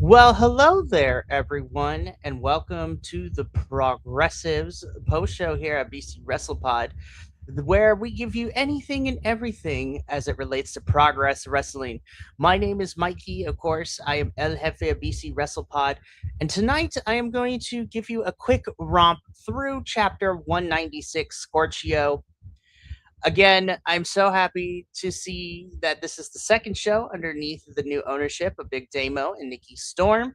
Well, hello there, everyone, and welcome to the Progressives post show here at BC WrestlePod, where we give you anything and everything as it relates to Progress Wrestling. My name is Mikey, of course. I am El Jefe of BC WrestlePod, and tonight I am going to give you a quick romp through Chapter 196 Scorchio. Again, I'm so happy to see that this is the second show underneath the new ownership of Big Damo and Nikki Storm.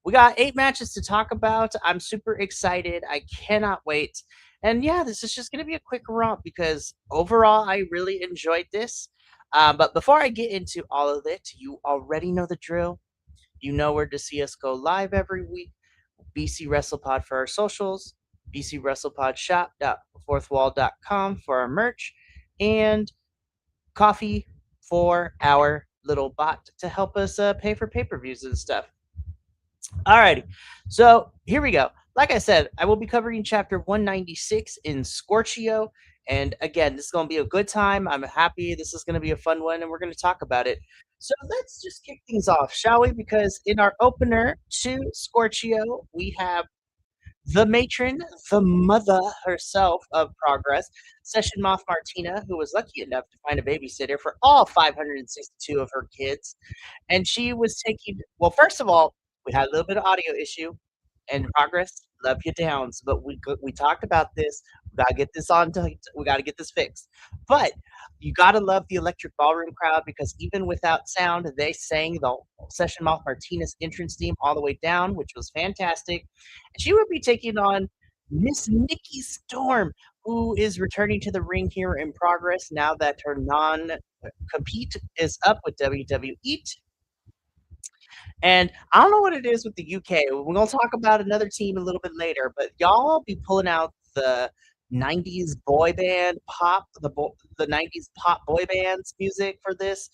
We got 8 matches to talk about. I'm super excited. I cannot wait. And yeah, this is just going to be a quick romp because overall, I really enjoyed this. But before I get into all of it, you already know the drill. You know where to see us go live every week. BC WrestlePod for our socials, BC WrestlePod shop.fourthwall.com for our merch, and coffee for our little bot to help us pay for pay-per-views and stuff. Alrighty, so here we go. Like I said, I will be covering chapter 196 in Scorchio. And again, this is going to be a good time. I'm happy this is going to be a fun one, and we're going to talk about it. So let's just kick things off, shall we? Because in our opener to Scorchio, we have the matron, the mother herself of Progress, Session Moth Martina, who was lucky enough to find a babysitter for all 562 of her kids. And she was taking, well, first of all, we had a little bit of audio issue and Progress. Love you downs, but we talked about this. We gotta get this on. We gotta get this fixed. But you gotta love the electric ballroom crowd because even without sound, they sang the Session Moth Martinez entrance theme all the way down, which was fantastic. And she would be taking on Miss Nikki Storm, who is returning to the ring here in Progress now that her non compete is up with WWE. And I don't know what it is with the UK. We're gonna talk about another team a little bit later, but y'all be pulling out the '90s boy band pop, the '90s pop boy bands music for this,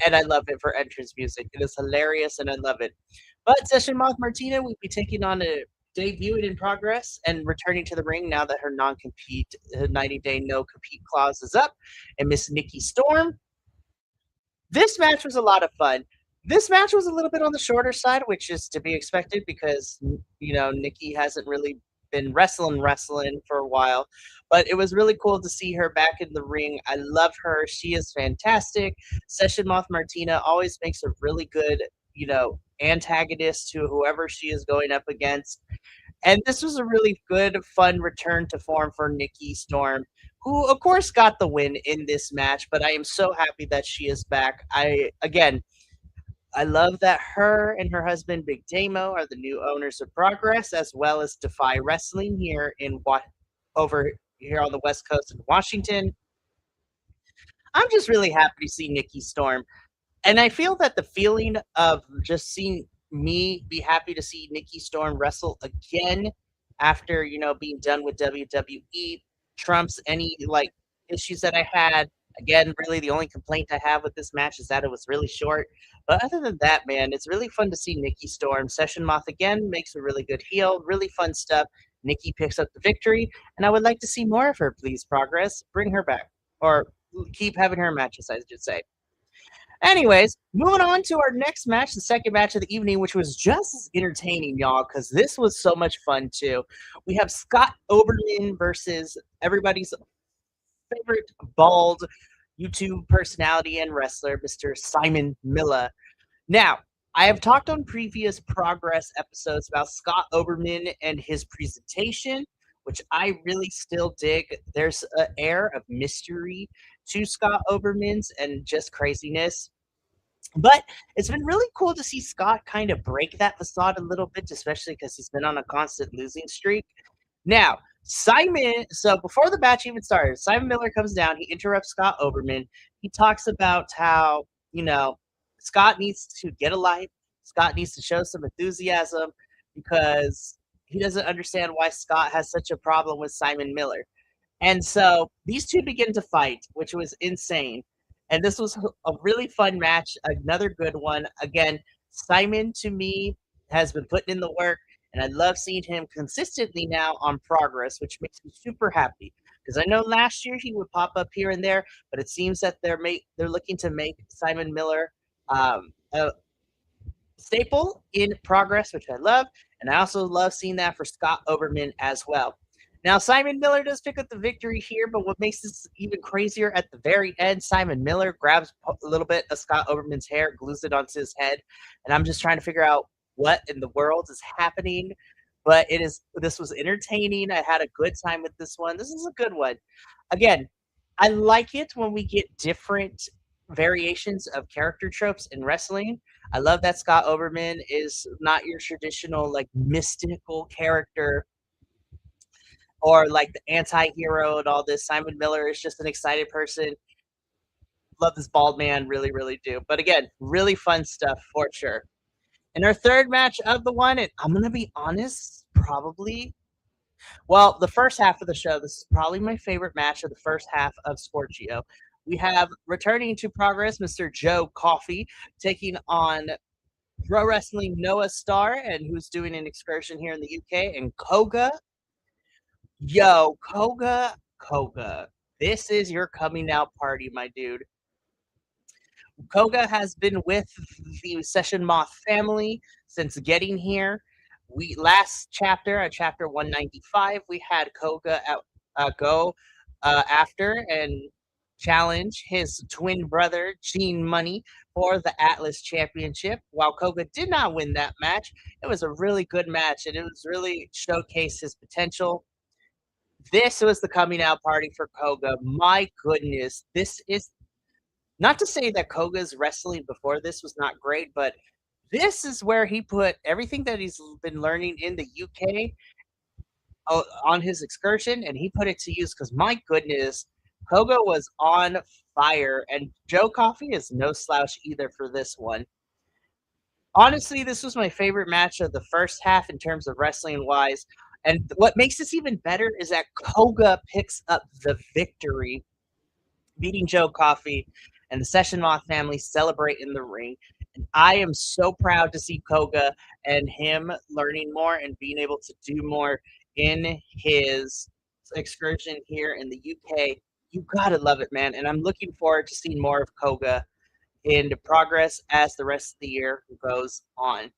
and I love it for entrance music. It is hilarious, and I love it. But Session Moth Martina will be taking on a debut in progress and returning to the ring now that her non-compete, 90-day no-compete clause is up, and Miss Nikki Storm. This match was a lot of fun. This match was a little bit on the shorter side, which is to be expected because Nikki hasn't really been wrestling for a while, but it was really cool to see her back in the ring. I love her. She is fantastic. Session Moth Martina always makes a really good, antagonist to whoever she is going up against. And this was a really good, fun return to form for Nikki Storm, who of course got the win in this match, but I am so happy that she is back. I love that her and her husband Big Damo are the new owners of Progress, as well as Defy Wrestling here over here on the West Coast in Washington. I'm just really happy to see Nikki Storm, and I feel that the feeling of just seeing me be happy to see Nikki Storm wrestle again after being done with WWE trumps any issues that I had. Again, really the only complaint I have with this match is that it was really short. But other than that, man, it's really fun to see Nikki Storm. Session Moth again makes a really good heel, really fun stuff. Nikki picks up the victory, and I would like to see more of her, please, Progress. Bring her back. Or keep having her matches, I should say. Anyways, moving on to our next match, the second match of the evening, which was just as entertaining, y'all, because this was so much fun too. We have Scott Oberlin versus everybody's favorite bald YouTube personality and wrestler, Mr. Simon Miller. Now, I have talked on previous Progress episodes about Scott Oberman and his presentation, which I really still dig. There's an air of mystery to Scott Oberman's and just craziness. But it's been really cool to see Scott kind of break that facade a little bit, especially because he's been on a constant losing streak. Now, so before the match even started, Simon Miller comes down. He interrupts Scott Oberman. He talks about how, Scott needs to get a life. Scott needs to show some enthusiasm because he doesn't understand why Scott has such a problem with Simon Miller. And so these two begin to fight, which was insane. And this was a really fun match, another good one. Again, Simon to me has been putting in the work, and I love seeing him consistently now on Progress, which makes me super happy. Because I know last year he would pop up here and there, but it seems that they're looking to make Simon Miller a staple in Progress, which I love, and I also love seeing that for Scott Oberman as well. Now, Simon Miller does pick up the victory here, but what makes this even crazier at the very end, Simon Miller grabs a little bit of Scott Oberman's hair, glues it onto his head, and I'm just trying to figure out what in the world is happening. But this was entertaining. I had a good time with this one. This is a good one. Again, I like it when we get different variations of character tropes in wrestling. I love that Scott Oberman is not your traditional like mystical character or like the anti-hero and all this. Simon Miller is just an excited person. Love this bald man, really, really do. But again, really fun stuff for sure. And our third match of the one, and I'm gonna be honest, probably well, the first half of the show, this is probably my favorite match of the first half of Scorchio. We have returning to Progress, Mr. Joe Coffey, taking on Pro Wrestling Noah Star, and who's doing an excursion here in the UK, and Koga. Yo, Koga. This is your coming out party, my dude. Koga has been with the Session Moth family since getting here. We last chapter, at chapter 195, we had Koga go after and challenge his twin brother Gene Money for the Atlas Championship. While Koga did not win that match, it was a really good match and it was really showcased his potential. This was the coming out party for Koga. My goodness, this is not to say that Koga's wrestling before this was not great, but this is where he put everything that he's been learning in the UK on his excursion, and he put it to use. Because my goodness, Koga was on fire, and Joe Coffey is no slouch either for this one. Honestly, this was my favorite match of the first half in terms of wrestling wise. And what makes this even better is that Koga picks up the victory, beating Joe Coffey, and the Session Moth family celebrate in the ring. And I am so proud to see Koga and him learning more and being able to do more in his excursion here in the UK. You gotta love it, man. And I'm looking forward to seeing more of Koga in Progress as the rest of the year goes on.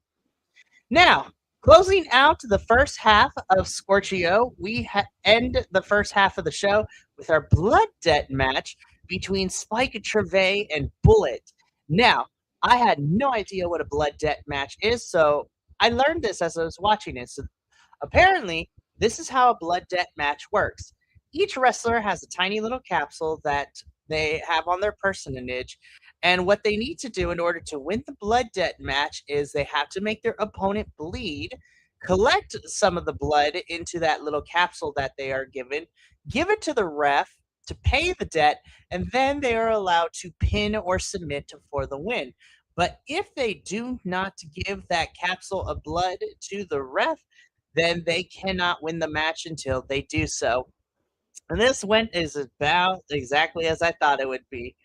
Now, closing out the first half of Scorchio, we end the first half of the show with our blood debt match between Spike Trevay and Bullet. Now, I had no idea what a blood debt match is, so I learned this as I was watching it. So apparently, this is how a blood debt match works. Each wrestler has a tiny little capsule that they have on their personage, and what they need to do in order to win the blood debt match is they have to make their opponent bleed, collect some of the blood into that little capsule that they are given, give it to the ref to pay the debt, and then they are allowed to pin or submit for the win. But if they do not give that capsule of blood to the ref, then they cannot win the match until they do so. And this went is about exactly as I thought it would be.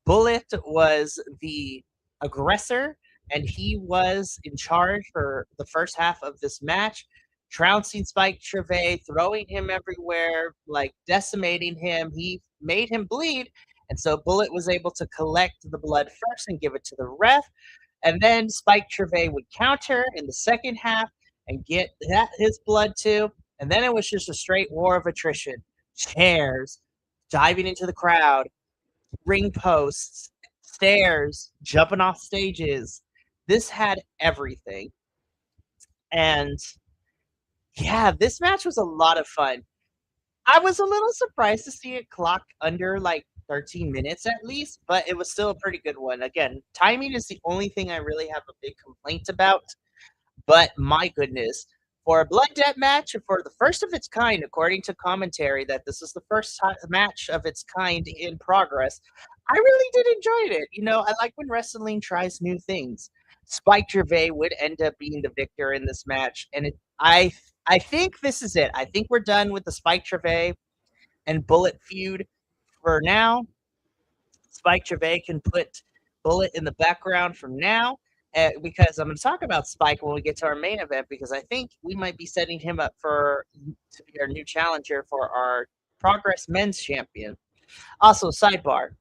Bullet was the aggressor, and he was in charge for the first half of this match, trouncing Spike Trevay, throwing him everywhere, like decimating him. He made him bleed, and so Bullet was able to collect the blood first and give it to the ref. And then Spike Trevay would counter in the second half and get his blood too. And then it was just a straight war of attrition. Chairs, diving into the crowd, ring posts, stairs, jumping off stages. This had everything. And yeah, this match was a lot of fun. I was a little surprised to see it clock under like 13 minutes at least, but it was still a pretty good one. Again, timing is the only thing I really have a big complaint about. But my goodness, for a blood debt match, for the first of its kind, according to commentary, that this is the first match of its kind in Progress, I really did enjoy it. You know, I like when wrestling tries new things. Spike Gervais would end up being the victor in this match, and I think this is it. I think we're done with the Spike Gervais and Bullet feud for now. Spike Gervais can put Bullet in the background from now because I'm going to talk about Spike when we get to our main event because I think we might be setting him up to be our new challenger for our Progress Men's Champion. Also, sidebar.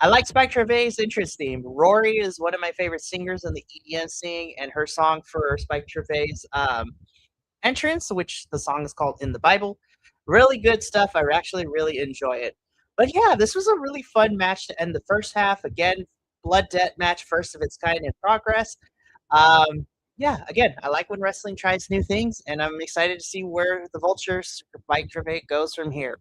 I like Spike Gervais' interest theme. Rory is one of my favorite singers in the EDM scene, and her song for Spike Gervais' entrance, which the song is called "In the Bible." Really good stuff. I actually really enjoy it. But yeah, this was a really fun match to end the first half. Again, blood debt match, first of its kind in progress. Um, yeah, again, I like when wrestling tries new things, and I'm excited to see where the Vultures Mike Gervais goes from here.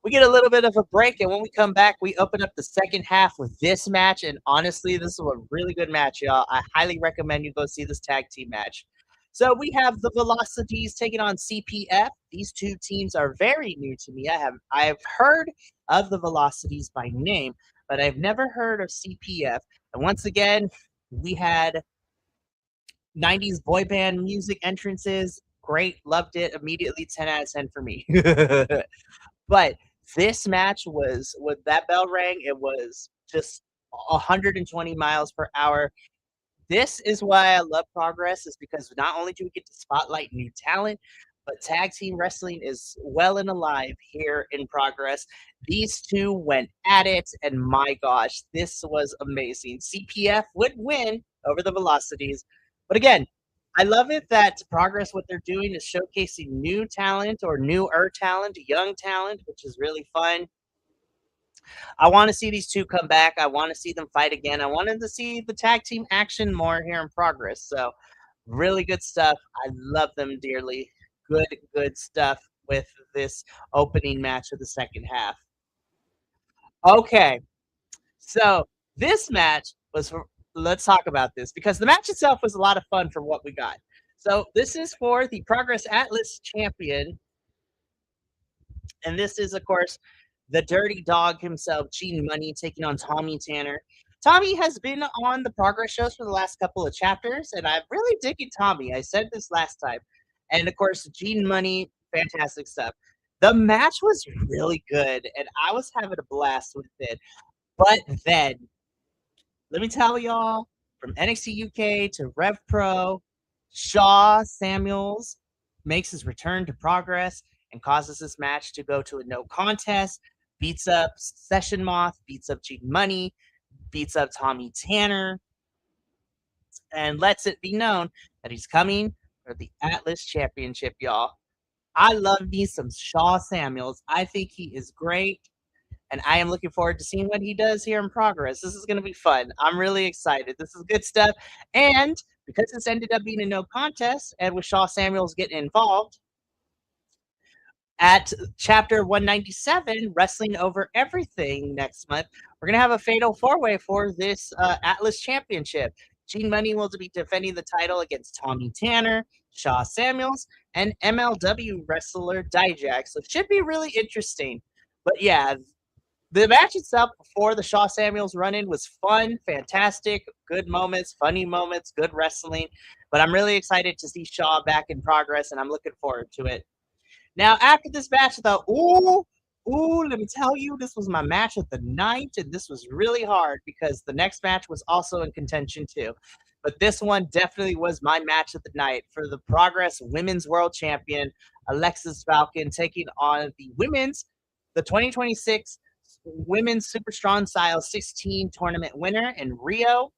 We get a little bit of a break, and when we come back, we open up the second half with this match. And honestly, this is a really good match, y'all. I highly recommend you go see this tag team match. So we have the Velocities taking on CPF. These two teams are very new to me. I've heard of the Velocities by name, but I've never heard of CPF. And once again, we had 90s boy band music entrances. Great, loved it immediately. 10 out of 10 for me. But this match was when that bell rang, it was just 120 miles per hour. This is why I love Progress, is because not only do we get to spotlight new talent, but tag team wrestling is well and alive here in Progress. These two went at it, and my gosh, this was amazing. CPF would win over the Velocities. But again, I love it that Progress, what they're doing is showcasing new talent or newer talent, young talent, which is really fun. I want to see these two come back. I want to see them fight again. I wanted to see the tag team action more here in Progress. So, really good stuff. I love them dearly. Good, good stuff with this opening match of the second half. Okay, so this match was for, let's talk about this because the match itself was a lot of fun for what we got. So, this is for the Progress Atlas champion, and this is, of course, the dirty dog himself, Gene Money, taking on Tommy Tanner. Tommy has been on the Progress shows for the last couple of chapters, and I'm really digging Tommy. I said this last time. And of course, Gene Money, fantastic stuff. The match was really good, and I was having a blast with it. But then, let me tell y'all, from NXT UK to Rev Pro, Shaw Samuels makes his return to Progress and causes this match to go to a no contest, beats up Session Moth, beats up Gene Money, beats up Tommy Tanner, and lets it be known that he's coming for the Atlas Championship, y'all. I love me some Shaw Samuels. I think he is great, and I am looking forward to seeing what he does here in Progress. This is going to be fun. I'm really excited. This is good stuff. And because this ended up being a no contest, and with Shaw Samuels getting involved, at chapter 197, Wrestling Over Everything next month, we're going to have a fatal four-way for this Atlas Championship. Gene Money will be defending the title against Tommy Tanner, Shaw Samuels, and MLW wrestler Dijak. So it should be really interesting. But yeah, the match itself before the Shaw Samuels run-in was fun, fantastic, good moments, funny moments, good wrestling. But I'm really excited to see Shaw back in Progress, and I'm looking forward to it. Now, after this match, I thought, let me tell you, this was my match of the night, and this was really hard because the next match was also in contention too. But this one definitely was my match of the night for the Progress Women's World Champion, Alexis Falcon, taking on the 2026 Women's Super Strong Style 16 tournament winner in Rio.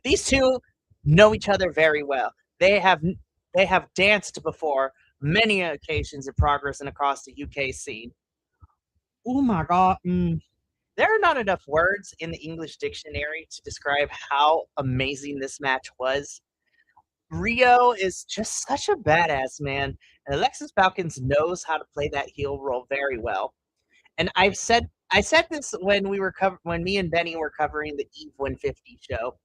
These two know each other very well. They have danced before many occasions in Progress and across the UK scene. Oh my God. There are not enough words in the English dictionary to describe how amazing this match was. Rio is just such a badass, man. And Alexis Falcons knows how to play that heel role very well. And I said this when when me and Benny were covering the Eve 150 show.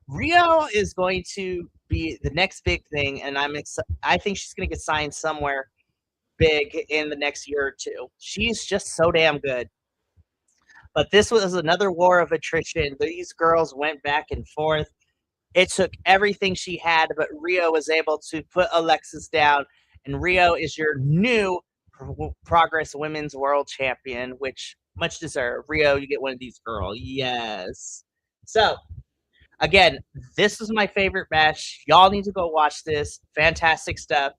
Rio is going to be the next big thing, and I think she's going to get signed somewhere big in the next year or two. She's just so damn good. But this was another war of attrition. These girls went back and forth. It took everything she had, but Rio was able to put Alexis down, and Rio is your new Progress Women's World Champion, which much deserved. Rio, you get one of these girls. Yes. So, again, this is my favorite match. Y'all need to go watch this. Fantastic stuff.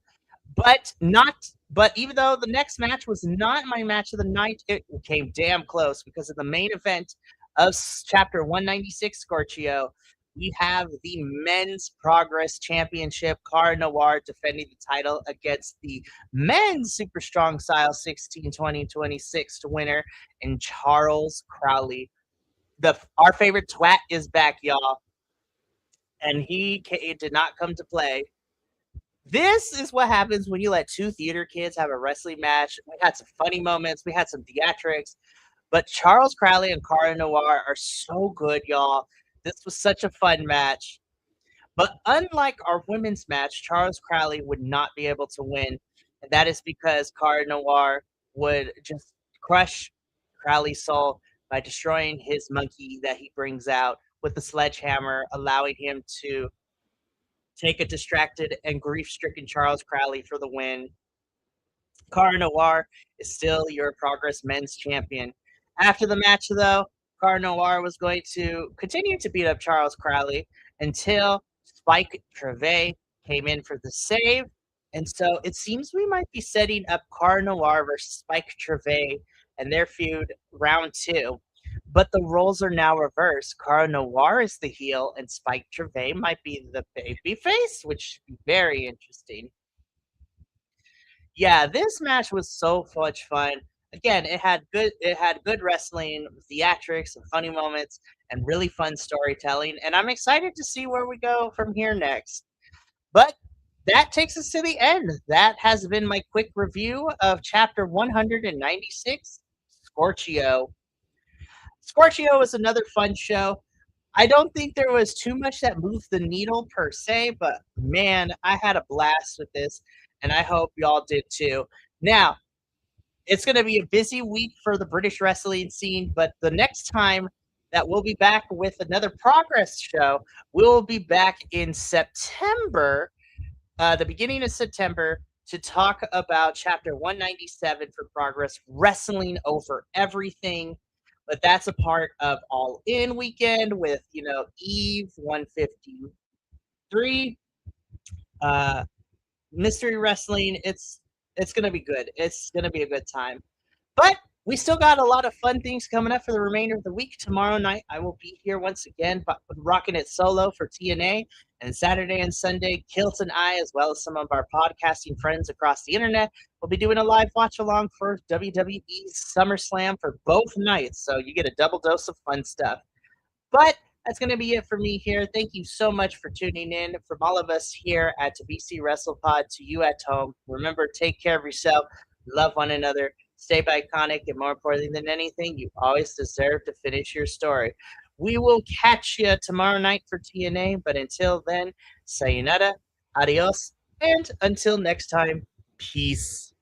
But not But even though the next match was not my match of the night, it came damn close because of the main event of Chapter 196 Scorchio. We have the Men's Progress Championship, Cara Noir defending the title against the Men's Super Strong Style 16, 20, 26 winner, and Charles Crowley. Our favorite twat is back, y'all, and he did not come to play. This is what happens when you let two theater kids have a wrestling match. We had some funny moments, we had some theatrics, but Charles Crowley and Cara Noir are so good, y'all. This was such a fun match. But unlike our women's match, Charles Crowley would not be able to win. And that is because Cara Noir would just crush Crowley's soul by destroying his monkey that he brings out with the sledgehammer, allowing him to take a distracted and grief-stricken Charles Crowley for the win. Cara Noir is still your Progress Men's Champion. After the match, though, Cara Noir was going to continue to beat up Charles Crowley until Spike Treve came in for the save. And so it seems we might be setting up Cara Noir versus Spike Treve and their feud round 2. But the roles are now reversed. Cara Noir is the heel, and Spike Treve might be the baby face, which should be very interesting. Yeah, this match was so much fun. Again, it had good wrestling, theatrics, and funny moments, and really fun storytelling. And I'm excited to see where we go from here next. But that takes us to the end. That has been my quick review of chapter 196, Scorchio. Scorchio is another fun show. I don't think there was too much that moved the needle per se, but man, I had a blast with this, and I hope y'all did too. Now, it's going to be a busy week for the British wrestling scene, but the next time that we'll be back with another Progress show, we'll be back in September, the beginning of September, to talk about chapter 197 for Progress, Wrestling Over Everything. But that's a part of All In weekend with, Eve 153, Mystery Wrestling. It's gonna be good. It's gonna be a good time. But we still got a lot of fun things coming up for the remainder of the week. Tomorrow night, I will be here once again, rocking it solo for TNA. And Saturday and Sunday, Kilt and I, as well as some of our podcasting friends across the internet, will be doing a live watch along for WWE SummerSlam for both nights. So you get a double dose of fun stuff. But that's going to be it for me here. Thank you so much for tuning in. From all of us here at BC WrestlePod to you at home, remember, take care of yourself, love one another, stay iconic, and more importantly than anything, you always deserve to finish your story. We will catch you tomorrow night for TNA, but until then, sayonara, adios, and until next time, peace.